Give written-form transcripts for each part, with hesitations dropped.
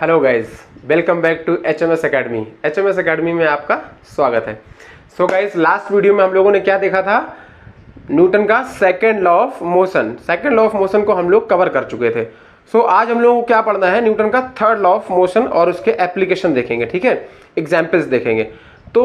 Hello guys, welcome back to HMS academy. HMS academy में आपका स्वागत है। सो गाइज, लास्ट वीडियो में हम लोगों ने क्या देखा था? न्यूटन का second law of motion. Second law of motion को हम लोग कवर कर चुके थे। सो आज हम लोगों को क्या पढ़ना है? न्यूटन का थर्ड लॉ ऑफ मोशन और उसके एप्लीकेशन देखेंगे। ठीक है, एग्जाम्पल्स देखेंगे। तो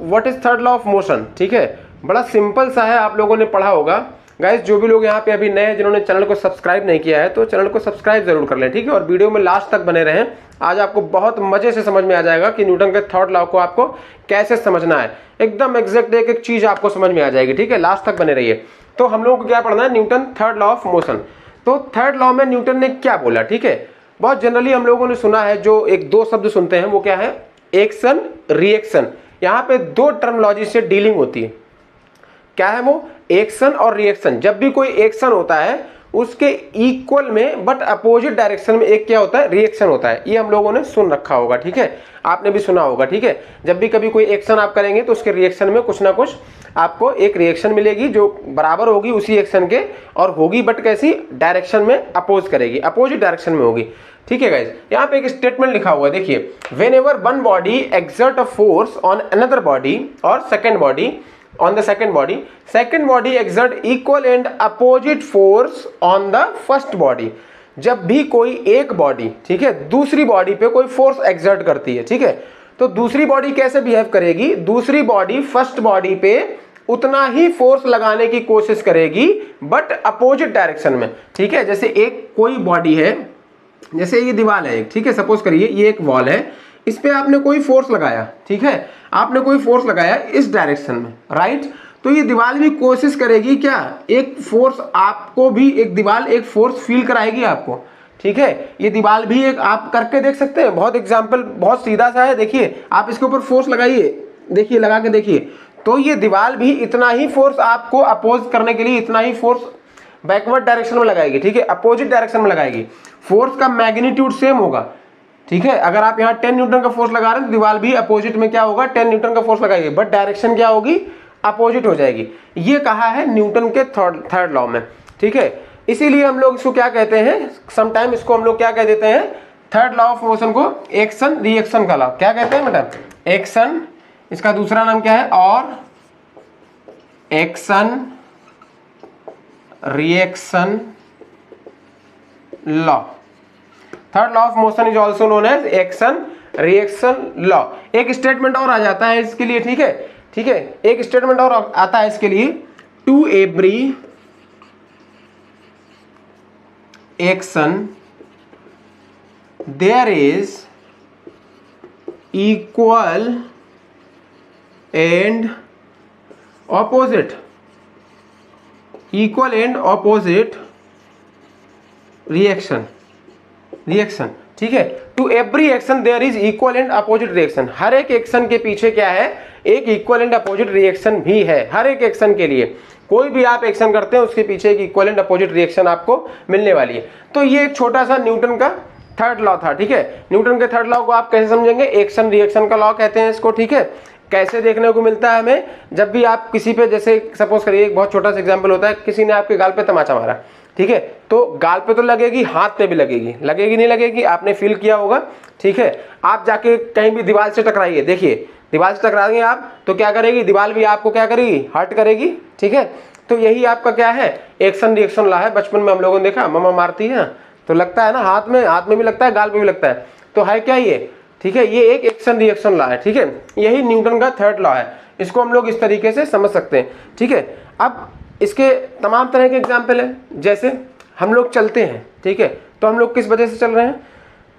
what is third law of motion? ठीक है, बड़ा सिंपल सा है, आप लोगों ने पढ़ा होगा। गाइस, जो भी लोग यहाँ पे अभी नए हैं, जिन्होंने चैनल को सब्सक्राइब नहीं किया है, तो चैनल को सब्सक्राइब जरूर कर लें। ठीक है, और वीडियो में लास्ट तक बने रहें। आज आपको बहुत मजे से समझ में आ जाएगा कि न्यूटन के थर्ड लॉ को आपको कैसे समझना है। एकदम एग्जैक्ट एक एक चीज आपको समझ में आ जाएगी। ठीक है, लास्ट तक बने रहिए। तो हम लोगों को क्या पढ़ना है? Newton third law of motion. तो थर्ड लॉ में न्यूटन ने क्या बोला? ठीक है, बहुत जनरली हम लोगों ने सुना है, जो एक दो शब्द सुनते हैं वो क्या है? Action, reaction. यहाँ पे दो टर्मोलॉजी से डीलिंग होती है। क्या है वो? एक्शन और रिएक्शन। जब भी कोई एक्शन होता है उसके इक्वल में बट अपोजिट डायरेक्शन में एक क्या होता है? रिएक्शन होता है। ये हम लोगों ने सुन रखा होगा। ठीक है, आपने भी सुना होगा। ठीक है, जब भी कभी कोई एक्शन आप करेंगे तो उसके रिएक्शन में कुछ ना कुछ आपको एक रिएक्शन मिलेगी जो बराबर होगी उसी एक्शन के, और होगी बट कैसी? डायरेक्शन में अपोज करेगी, अपोजिट डायरेक्शन में होगी। ठीक है गाइज, यहाँ पे एक स्टेटमेंट लिखा हुआ है, देखिए। Whenever one body exert a force on another body और second body on the second body exert equal and opposite force on the first body। जब भी कोई एक बॉडी, ठीक है, दूसरी बॉडी पे कोई फोर्स एक्सर्ट करती है, ठीक है, तो दूसरी बॉडी कैसे बिहेव करेगी? दूसरी बॉडी फर्स्ट बॉडी पे उतना ही फोर्स लगाने की कोशिश करेगी बट अपोजिट डायरेक्शन में। ठीक है, जैसे एक कोई बॉडी है, जैसे ये दीवार है, ठीक है, सपोज करिए ये एक वॉल है, इस पे आपने कोई फोर्स लगाया, ठीक है, आपने कोई फोर्स लगाया इस डायरेक्शन में, राइट? तो ये दीवार भी कोशिश करेगी क्या? एक फोर्स आपको भी, एक दीवार एक फोर्स फील कराएगी आपको। ठीक है, ये दीवार भी एक, आप करके देख सकते हैं। बहुत एग्जांपल, बहुत सीधा सा है। देखिए, आप इसके ऊपर फोर्स लगाइए, देखिए, लगा के देखिए, तो ये दीवार भी इतना ही फोर्स आपको अपोज करने के लिए इतना ही फोर्स बैकवर्ड डायरेक्शन में लगाएगी। ठीक है, अपोजिट डायरेक्शन में लगाएगी। फोर्स का मैग्नीट्यूड सेम होगा। ठीक है, अगर आप यहाँ 10 न्यूटन का फोर्स लगा रहे हैं तो दीवार भी अपोजिट में क्या होगा? 10 न्यूटन का फोर्स लगाएगी, बट डायरेक्शन क्या होगी? अपोजिट हो जाएगी। ये कहा है न्यूटन के थर्ड लॉ में। ठीक है, इसीलिए हम लोग इसको क्या कहते हैं? समटाइम इसको हम लोग क्या कह देते हैं? थर्ड लॉ ऑफ मोशन को एक्शन रिएक्शन का लॉ क्या कहते हैं बेटा? एक्शन, इसका दूसरा नाम क्या है? और action reaction law. Third law of motion is also known as action reaction law. एक स्टेटमेंट और आ जाता है इसके लिए। ठीक है, ठीक है, एक स्टेटमेंट और आता है इसके लिए। To every action there is equal and opposite, equal and opposite reaction. ठीक है, to every action there is equal and opposite reaction. हर एक एक्शन के पीछे क्या है? एक इक्वल एंड अपोजिट रिएक्शन भी है। हर एक एक्शन के लिए, कोई भी आप एक्शन करते हैं उसके पीछे एक इक्वल एंड अपोजिट रिएक्शन आपको मिलने वाली है। तो ये एक छोटा सा न्यूटन का थर्ड लॉ था। ठीक है, न्यूटन के थर्ड लॉ को आप कैसे समझेंगे? एक्शन रिएक्शन का लॉ कहते हैं इसको। ठीक है, कैसे देखने को मिलता है हमें? जब भी आप किसी पे, जैसे सपोज करिए, एक बहुत छोटा सा एग्जांपल होता है, किसी ने आपके गाल पे तमाचा मारा, ठीक है, तो गाल पे तो लगेगी, हाथ पे भी लगेगी, लगेगी नहीं लगेगी? आपने फील किया होगा। ठीक है, आप जाके कहीं भी दीवार से टकराइए, देखिए, दीवार से टकराएंगे आप तो क्या करेगी? दीवार भी आपको क्या करेगी? हर्ट करेगी। ठीक है, तो यही आपका क्या है? एक्शन रिएक्शन लॉ है। बचपन में हम लोगों ने देखा, मम्मा मारती है तो लगता है ना, हाथ में भी लगता है, गाल पे भी लगता है। तो है क्या ये? ठीक है, ये एक एक्शन रिएक्शन लॉ है। ठीक है, यही न्यूटन का थर्ड लॉ है। इसको हम लोग इस तरीके से समझ सकते हैं। ठीक है, अब इसके तमाम तरह के एग्जाम्पल है। जैसे हम लोग चलते हैं, ठीक है, तो हम लोग किस वजह से चल रहे हैं?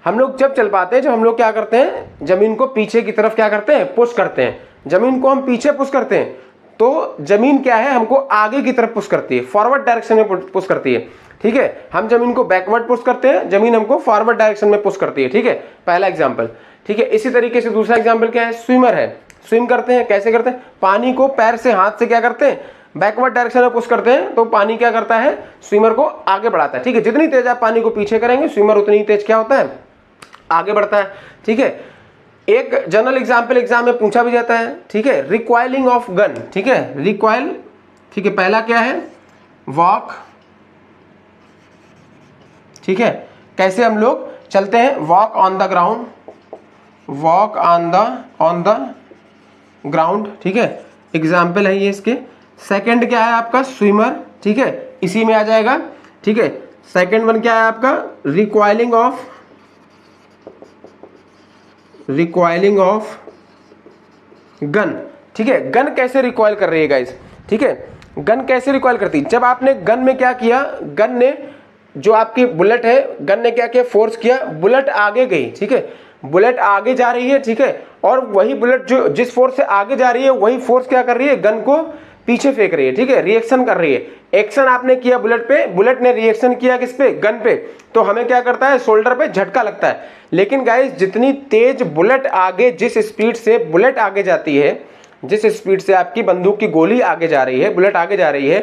हम लोग जब चल पाते हैं, जब हम लोग क्या करते हैं? जमीन को पीछे की तरफ क्या करते हैं? पुश करते हैं। जमीन को हम पीछे पुश करते हैं तो जमीन क्या है? हमको आगे की तरफ पुश करती है, फॉरवर्ड डायरेक्शन में पुश करती है। ठीक है, हम जमीन को बैकवर्ड पुश करते हैं, जमीन हमको फॉरवर्ड डायरेक्शन में पुश करती है। ठीक है, पहला एग्जाम्पल। ठीक है, इसी तरीके से दूसरा एग्जाम्पल क्या है? स्विमर है, स्विम करते हैं, कैसे करते हैं? पानी को पैर से, हाथ से क्या करते हैं? बैकवर्ड डायरेक्शन में पुश करते हैं, तो पानी क्या करता है? स्विमर को आगे बढ़ाता है। ठीक है, जितनी तेज आप पानी को पीछे करेंगे, स्विमर उतनी तेज क्या होता है? आगे बढ़ता है। ठीक है, एक जनरल एग्जाम्पल एग्जाम में पूछा भी जाता है। ठीक है, रिकॉइलिंग ऑफ गन। ठीक है, रिकॉइल। ठीक है, पहला क्या है? वॉक। ठीक है, कैसे हम लोग चलते हैं, walk on the ground, walk on the ground, ठीक है, एग्जाम्पल है ये इसके। सेकंड क्या है आपका, स्विमर, ठीक है, इसी में आ जाएगा, ठीक है। सेकंड वन क्या है आपका, रिकॉइलिंग ऑफ गन, ठीक है। गन कैसे रिकॉइल कर रही है गाइस, ठीक है, गन कैसे रिकॉइल करती है, जब आपने गन में क्या किया, गन ने जो आपकी बुलेट है, गन ने क्या किया, फोर्स किया, बुलेट आगे गई, ठीक है, बुलेट आगे जा रही है, ठीक है, और वही बुलेट जो जिस फोर्स से आगे जा रही है वही फोर्स क्या कर रही है, गन को पीछे फेंक रही है, ठीक है, रिएक्शन कर रही है। एक्शन आपने किया बुलेट पे, बुलेट ने रिएक्शन किया किस पे, गन पे, तो हमें क्या करता है, शोल्डर पे झटका लगता है। लेकिन गाइस जितनी तेज बुलेट आगे, जिस स्पीड से बुलेट आगे जाती है, जिस स्पीड से आपकी बंदूक की गोली आगे जा रही है, बुलेट आगे जा रही है,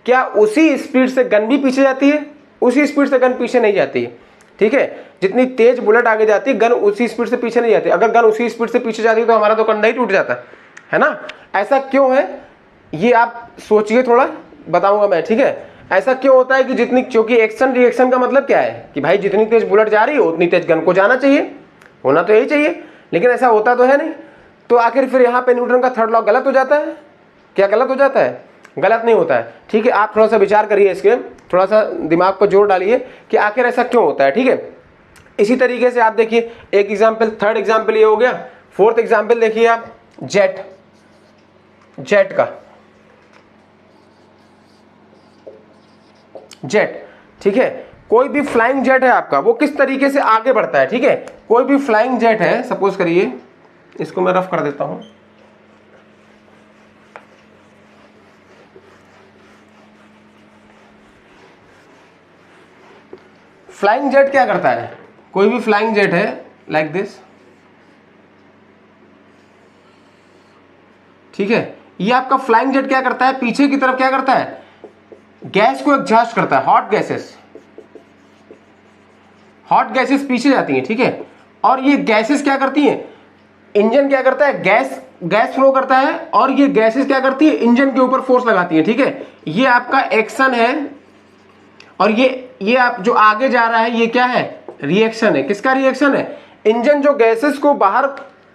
क्या उसी स्पीड से गन भी पीछे जाती है? उसी स्पीड से गन पीछे नहीं जाती है, ठीक है। जितनी तेज बुलेट आगे जाती है, गन उसी स्पीड से पीछे नहीं जाती। अगर गन उसी स्पीड से पीछे जाती है तो हमारा तो कंधा ही टूट जाता है ना। ऐसा क्यों है ये आप सोचिए, थोड़ा बताऊंगा मैं, ठीक है। ऐसा क्यों होता है कि जितनी, क्योंकि एक्शन रिएक्शन का मतलब क्या है कि भाई जितनी तेज बुलेट जा रही है उतनी तेज गन को जाना चाहिए, होना तो यही चाहिए, लेकिन ऐसा होता तो है नहीं। तो आखिर फिर यहाँ पे न्यूटन का थर्ड लॉ गलत हो जाता है क्या? गलत हो जाता है? गलत नहीं होता है, ठीक है। आप थोड़ा सा विचार करिए इसके, थोड़ा सा दिमाग को जोर डालिए कि आखिर ऐसा क्यों होता है, ठीक है। इसी तरीके से आप देखिए, एक एग्जाम्पल, थर्ड एग्जाम्पल ये हो गया। फोर्थ एग्जाम्पल देखिए आप, जेट का, जेट, ठीक है। कोई भी फ्लाइंग जेट है आपका, वो किस तरीके से आगे बढ़ता है, ठीक है। कोई भी फ्लाइंग जेट है, सपोज करिए, इसको मैं रफ कर देता हूं, फ्लाइंग जेट क्या करता है, कोई भी फ्लाइंग जेट है लाइक दिस, ठीक है। ये आपका फ्लाइंग जेट क्या करता है, पीछे की तरफ क्या करता है, गैस को एग्जॉस्ट करता है, हॉट गैसेस पीछे जाती हैं, ठीक है। और ये गैसेस क्या करती हैं, इंजन क्या करता है, गैस फ्लो करता है, और ये गैसेस क्या करती है, इंजन के ऊपर फोर्स लगाती है, ठीक है। ये आपका एक्शन है, और ये आप जो आगे जा रहा है ये क्या है, रिएक्शन है। किसका रिएक्शन है? इंजन जो गैसेस को बाहर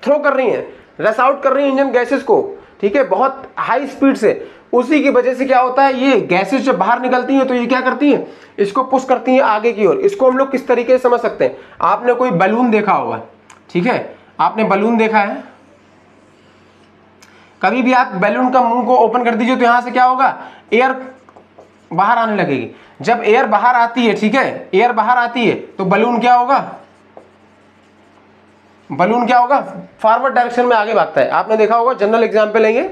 थ्रो कर रही है, रस आउट कर रही है इंजन गैसेस को, ठीक है, बहुत हाई स्पीड से। उसी की वजह से क्या होता है, ये गैसेस जब बाहर निकलती हैं तो ये क्या करती हैं, इसको पुश करती हैं आगे की ओर। इसको हम लोग किस तरीके से समझ सकते हैं, आपने कोई बलून देखा होगा, ठीक है, आपने बलून देखा है, कभी भी आप बैलून का मुंह को ओपन कर दीजिए तो यहां से क्या होगा, एयर बाहर आने लगेगी। जब एयर बाहर आती है, ठीक है, एयर बाहर आती है तो बलून क्या होगा, फॉरवर्ड डायरेक्शन में आगे भागता है। आपने देखा होगा, जनरल एग्जांपल लेंगे,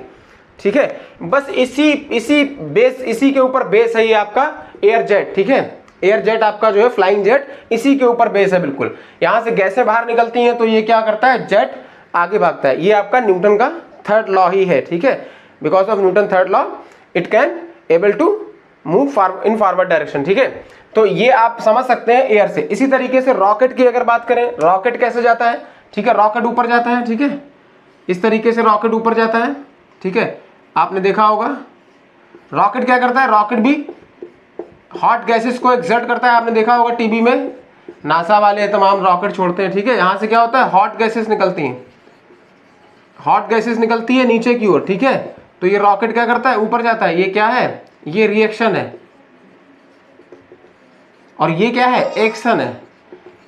ठीक है। बस इसी के ऊपर बेस है ये आपका एयर जेट, ठीक है। एयर जेट आपका जो है फ्लाइंग जेट, इसी के ऊपर बेस है बिल्कुल। यहां से गैसें बाहर निकलती हैं तो ये क्या करता है, जेट आगे भागता है। ये आपका न्यूटन का थर्ड लॉ ही है, ठीक है। Because of Newton third law it can able to move in forward direction, ठीक है। तो ये आप समझ सकते हैं एयर से। इसी तरीके से रॉकेट की अगर बात करें, रॉकेट कैसे जाता है, ठीक है, रॉकेट ऊपर जाता है, ठीक है, इस तरीके से रॉकेट ऊपर जाता है, ठीक है। आपने देखा होगा रॉकेट क्या करता है, रॉकेट भी हॉट गैसेस को एक्सर्ट करता है। आपने देखा होगा टीवी में, नासा वाले तमाम रॉकेट छोड़ते हैं, ठीक है। यहां से क्या होता है, हॉट गैसेस निकलती हैं, हॉट गैसेस निकलती है नीचे की ओर, ठीक है। तो ये रॉकेट क्या करता है, ऊपर जाता है। ये क्या है, ये रिएक्शन है, और ये क्या है, एक्शन है।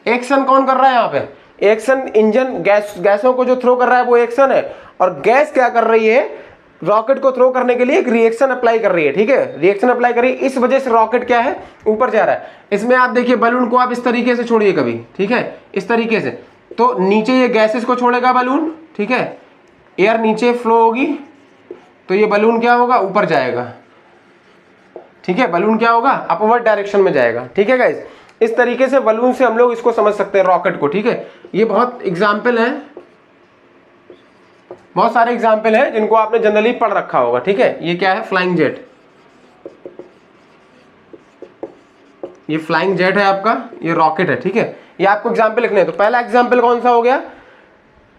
एक्शन कौन कर रहा है यहाँ पे, एक्शन इंजन गैसों को जो थ्रो कर रहा है वो एक्शन है, और गैस क्या कर रही है, रॉकेट को थ्रो करने के लिए एक रिएक्शन अप्लाई कर रही है, ठीक है, रिएक्शन अप्लाई कर रही है। इस वजह से रॉकेट क्या है, ऊपर जा रहा है। इसमें आप देखिए बलून को आप इस तरीके से छोड़िए कभी, ठीक है, इस तरीके से, तो नीचे ये गैसेस को छोड़ेगा बलून, ठीक है, एयर नीचे फ्लो होगी तो ये बलून क्या होगा, ऊपर जाएगा, ठीक है। बलून क्या होगा, अपवर्ड डायरेक्शन में जाएगा, ठीक है गाइस। इस तरीके से बलून से हम लोग इसको समझ सकते हैं, रॉकेट को, ठीक है। ये बहुत एग्जाम्पल है, बहुत सारे एग्जाम्पल हैं जिनको आपने जनरली पढ़ रखा होगा, ठीक है। ये क्या है, फ्लाइंग जेट, ये फ्लाइंग जेट है आपका, ये रॉकेट है, ठीक है। ये आपको एग्जाम्पल लिखने हैं। तो पहला एग्जाम्पल कौन सा हो गया,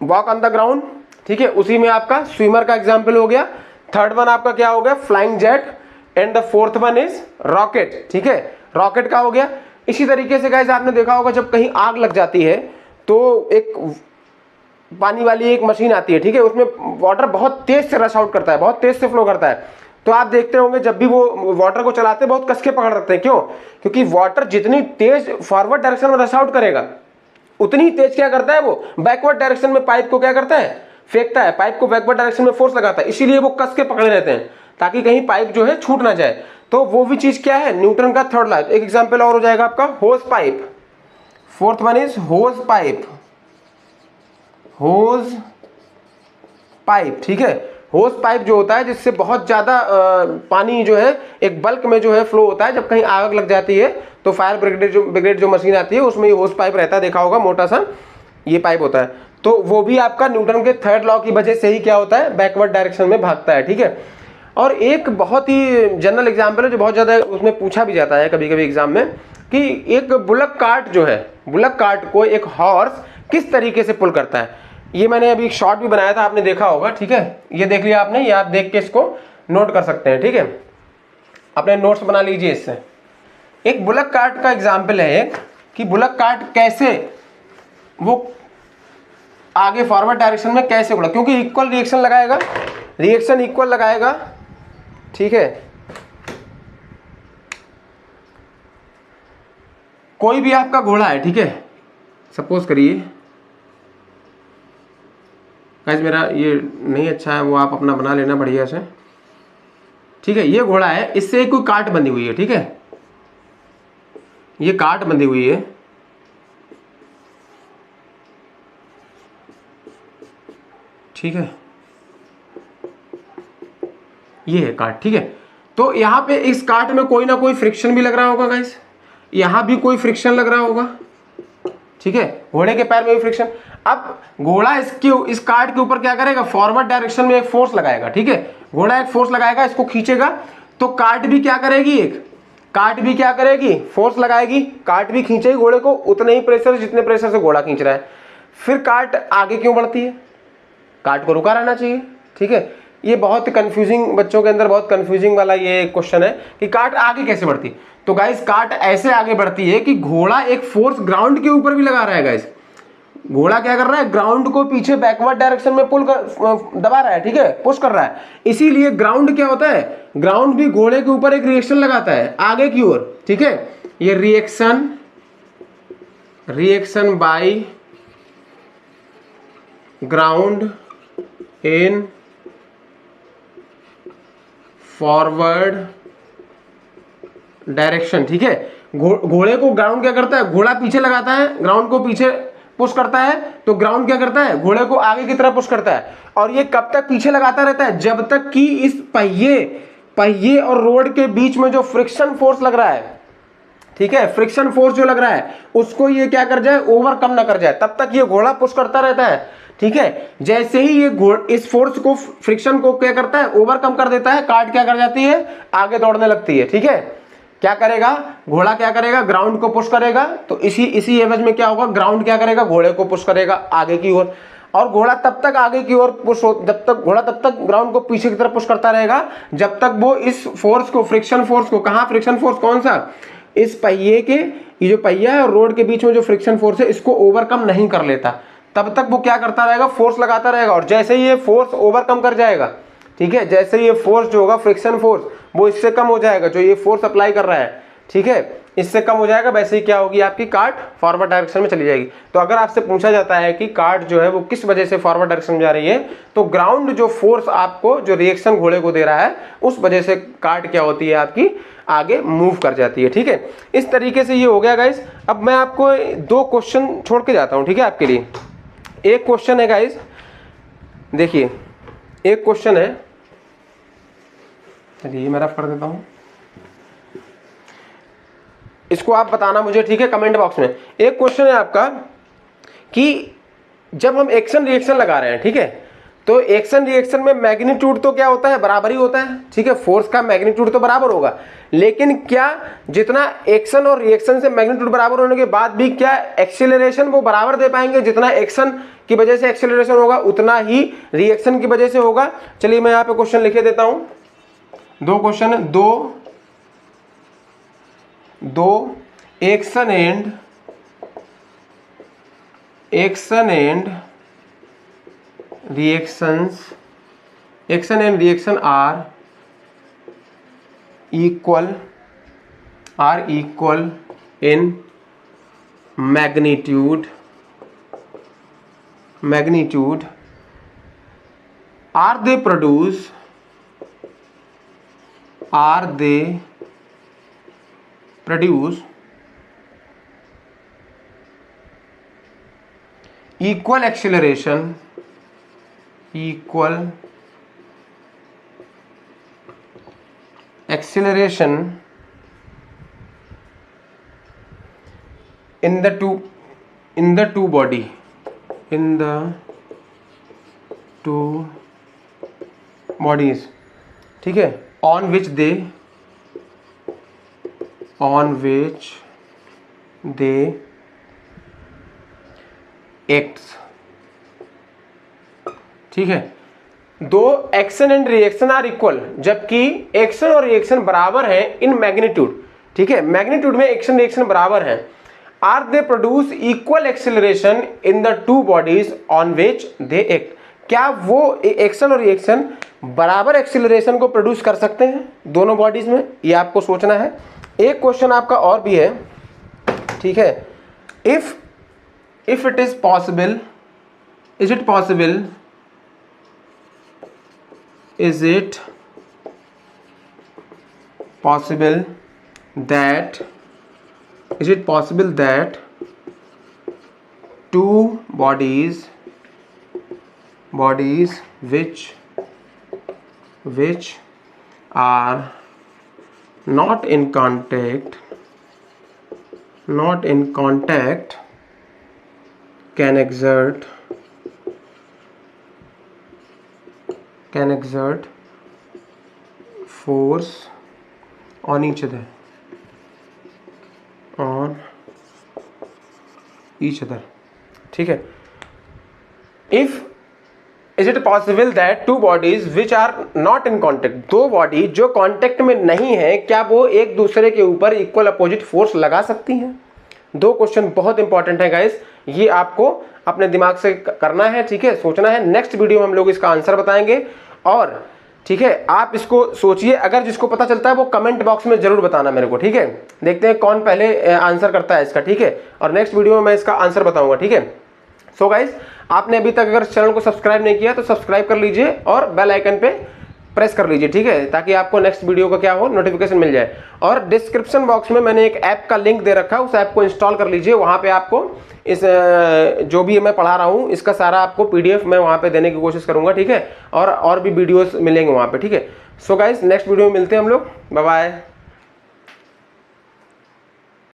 वॉक ऑन द ग्राउंड, ठीक है, उसी में आपका स्विमर का एग्जाम्पल हो गया। थर्ड वन आपका क्या हो गया, flying jet, and the fourth one is rocket, ठीक है, रॉकेट का हो गया। इसी तरीके से गाइस आपने देखा होगा जब कहीं आग लग जाती है तो एक पानी वाली एक मशीन आती है, ठीक है, उसमें वाटर बहुत तेज से रश आउट करता है, बहुत तेज से फ्लो करता है। तो आप देखते होंगे जब भी वो वाटर को चलाते हैं बहुत कस के पकड़ रखते हैं। क्यों? क्योंकि वाटर जितनी तेज फॉरवर्ड डायरेक्शन में रश आउट करेगा उतनी तेज क्या करता है, वो बैकवर्ड डायरेक्शन में पाइप को क्या करता है, फेंकता है, पाइप को बैकवर्ड डायरेक्शन में फोर्स लगाता है। इसीलिए वो कस के पकड़े रहते हैं ताकि कहीं पाइप जो है छूट ना जाए। तो वो भी चीज क्या है, न्यूटन का थर्ड लॉ। एक एग्जांपल और हो जाएगा आपका hose pipe. Fourth one is hose pipe. Hose pipe, ठीक है, होज पाइप जो होता है जिससे बहुत ज्यादा पानी जो है एक बल्क में जो है फ्लो होता है। जब कहीं आग लग जाती है तो फायर ब्रिगेड जो मशीन आती है उसमें ये होज पाइप रहता है, देखा होगा, मोटा सा ये पाइप होता है। तो वो भी आपका न्यूटन के थर्ड लॉ की वजह से ही क्या होता है, बैकवर्ड डायरेक्शन में भागता है, ठीक है। और एक बहुत ही जनरल एग्जाम्पल है जो बहुत ज्यादा उसमें पूछा भी जाता है कभी कभी एग्जाम में, कि एक बुलक कार्ट जो है, बुलक कार्ट को एक हॉर्स किस तरीके से पुल करता है। ये मैंने अभी एक शॉर्ट भी बनाया था, आपने देखा होगा, ठीक है, ये देख लिया आपने, ये आप देख के इसको नोट कर सकते हैं, ठीक है, अपने नोट्स बना लीजिए इससे। एक बुलक कार्ट का एग्जाम्पल है एक, कि बुलक कार्ट कैसे वो आगे फॉरवर्ड डायरेक्शन में कैसे उड़ा, क्योंकि इक्वल रिएक्शन लगाएगा, रिएक्शन इक्वल लगाएगा, ठीक है। कोई भी आपका घोड़ा है, ठीक है, सपोज करिए गाइस, मेरा ये नहीं अच्छा है, वो आप अपना बना लेना बढ़िया से, ठीक है। ये घोड़ा है, इससे कोई काट बंधी हुई है, ठीक है, ये काट बंधी हुई है, ठीक है, ये है काट, ठीक है। तो यहां पे इस काट में कोई ना कोई फ्रिक्शन भी लग रहा होगा गाइस, यहां भी कोई फ्रिक्शन लग रहा होगा, ठीक है, घोड़े के पैर में भी फ्रिक्शन। अब घोड़ा इस काट के ऊपर क्या करेगा, फॉरवर्ड डायरेक्शन में एक फोर्स लगाएगा, ठीक है, घोड़ा एक फोर्स लगाएगा, इसको खींचेगा, तो काट भी क्या करेगी, एक काट भी क्या करेगी, फोर्स लगाएगी, काट भी खींचेगी घोड़े को उतने ही प्रेशर जितने प्रेशर से घोड़ा खींच रहा है। फिर काट आगे क्यों बढ़ती है, काट को रुका रहना चाहिए, ठीक है। ये बहुत कंफ्यूजिंग, बच्चों के अंदर बहुत कंफ्यूजिंग वाला ये क्वेश्चन है कि काट आगे कैसे बढ़ती। तो गाइस काट ऐसे आगे बढ़ती है कि घोड़ा एक फोर्स ग्राउंड के ऊपर भी लगा रहा है गाइस, घोड़ा क्या कर रहा है, ग्राउंड को पीछे बैकवर्ड डायरेक्शन में पुल कर दबा रहा है, ठीक है, पुश कर रहा है। इसीलिए ग्राउंड क्या होता है, ग्राउंड भी घोड़े के ऊपर एक रिएक्शन लगाता है आगे की ओर, ठीक है। ये reaction by ground in forward direction, ठीक है। घोड़े को ग्राउंड क्या करता है, घोड़ा पीछे लगाता है, ग्राउंड को पीछे पुश करता है, तो ग्राउंड क्या करता है, घोड़े को आगे की तरफ पुश करता है। और ये कब तक पीछे लगाता रहता है, जब तक कि इस पहिए और रोड के बीच में जो फ्रिक्शन फोर्स लग रहा है, ठीक है, फ्रिक्शन फोर्स जो लग रहा है उसको ये क्या कर जाए, ओवरकम ना कर जाए, तब तक ये घोड़ा पुश करता रहता है, ठीक है। जैसे ही ये इस फोर्स को, फ्रिक्शन को क्या करता है, ओवरकम कर देता है, कार्ट क्या कर जाती है, आगे दौड़ने लगती है, ठीक है। क्या करेगा घोड़ा, क्या करेगा, ग्राउंड को पुश करेगा, तो इसी एवज में क्या होगा, ग्राउंड क्या करेगा, घोड़े को पुश करेगा आगे की ओर, और घोड़ा तब तक आगे की ओर पुश हो, जब तक घोड़ा तब तक ग्राउंड को पीछे की तरफ पुश करता रहेगा जब तक वो इस फोर्स को, फ्रिक्शन फोर्स को, कहां फ्रिक्शन फोर्स कौन सा, इस पहिए के, ये जो पहिया है और रोड के बीच में जो फ्रिक्शन फोर्स है इसको ओवरकम नहीं कर लेता, तब तक वो क्या करता रहेगा, फोर्स लगाता रहेगा। और जैसे ही ये फोर्स ओवरकम कर जाएगा, ठीक है, जैसे ये फोर्स जो होगा, फ्रिक्शन फोर्स, वो इससे कम हो जाएगा, जो ये फोर्स अप्लाई कर रहा है, ठीक है, इससे कम हो जाएगा, वैसे ही क्या होगी, आपकी कार्ट फॉरवर्ड डायरेक्शन में चली जाएगी। तो अगर आपसे पूछा जाता है कि कार्ट जो है वो किस वजह से फॉरवर्ड डायरेक्शन में जा रही है, तो ग्राउंड जो फोर्स आपको, जो रिएक्शन घोड़े को दे रहा है, उस वजह से कार्ट क्या होती है, आपकी आगे मूव कर जाती है, ठीक है। इस तरीके से ये हो गया गाइस। अब मैं आपको 2 क्वेश्चन छोड़ के जाता हूं, ठीक है, आपके लिए। एक क्वेश्चन है गाइस, देखिए एक क्वेश्चन है, चलिए मैं रफ कर देता हूं, इसको आप बताना मुझे, ठीक है, कमेंट बॉक्स में। एक क्वेश्चन है आपका कि जब हम एक्शन रिएक्शन लगा रहे हैं, ठीक है, तो एक्शन रिएक्शन में मैग्नीट्यूड तो क्या होता है, बराबर ही होता है, ठीक है, फोर्स का मैग्नीट्यूड तो बराबर होगा, लेकिन क्या जितना एक्शन और रिएक्शन से मैग्नीट्यूड बराबर होने के बाद भी क्या एक्सेलरेशन वो बराबर दे पाएंगे, जितना एक्शन की वजह से एक्सेलरेशन होगा उतना ही रिएक्शन की वजह से होगा। चलिए मैं यहाँ पे क्वेश्चन लिखे देता हूं, 2 क्वेश्चन है, दो action and reaction are equal in magnitude are they produce equal acceleration in the two bodies, ठीक है, on which they acts, ठीक है। दो action and reaction are equal, जबकि एक्शन और रिएक्शन बराबर हैं इन मैग्नीट्यूड, ठीक है, मैग्नीट्यूड में एक्शन रिएक्शन बराबर हैं। Are they produce equal acceleration in the two bodies on which they act, क्या वो एक्शन और रिएक्शन बराबर एक्सेलरेशन को प्रोड्यूस कर सकते हैं दोनों बॉडीज में, ये आपको सोचना है। एक क्वेश्चन आपका और भी है, ठीक है, if it is possible, is it possible that two bodies which are not in contact can exert force on each other, ठीक है। Is it possible that two bodies which are not in contact, दो body जो contact में नहीं है, क्या वो एक दूसरे के ऊपर इक्वल अपोजिट फोर्स लगा सकती हैं? दो क्वेश्चन बहुत इंपॉर्टेंट है गाइस, ये आपको अपने दिमाग से करना है, ठीक है, सोचना है। नेक्स्ट वीडियो में हम लोग इसका आंसर बताएंगे, और ठीक है, आप इसको सोचिए, अगर जिसको पता चलता है वो कमेंट बॉक्स में जरूर बताना मेरे को, ठीक है। देखते हैं कौन पहले आंसर करता है इसका, ठीक है, और नेक्स्ट वीडियो में मैं इसका आंसर बताऊंगा, ठीक है। सो गाइस, आपने अभी तक अगर चैनल को सब्सक्राइब नहीं किया तो सब्सक्राइब कर लीजिए और बेल आइकन पे प्रेस कर लीजिए, ठीक है, ताकि आपको नेक्स्ट वीडियो का क्या हो, नोटिफिकेशन मिल जाए। और डिस्क्रिप्शन बॉक्स में मैंने एक ऐप का लिंक दे रखा है, उस ऐप को इंस्टॉल कर लीजिए, वहां पे आपको इस जो भी मैं पढ़ा रहा हूँ इसका सारा आपको पीडीएफ मैं वहां पे देने की कोशिश करूंगा, ठीक है, और भी वीडियोस मिलेंगे वहां पे, ठीक है। सो गाइस, नेक्स्ट वीडियो में मिलते हैं हम लोग, बाय बाय।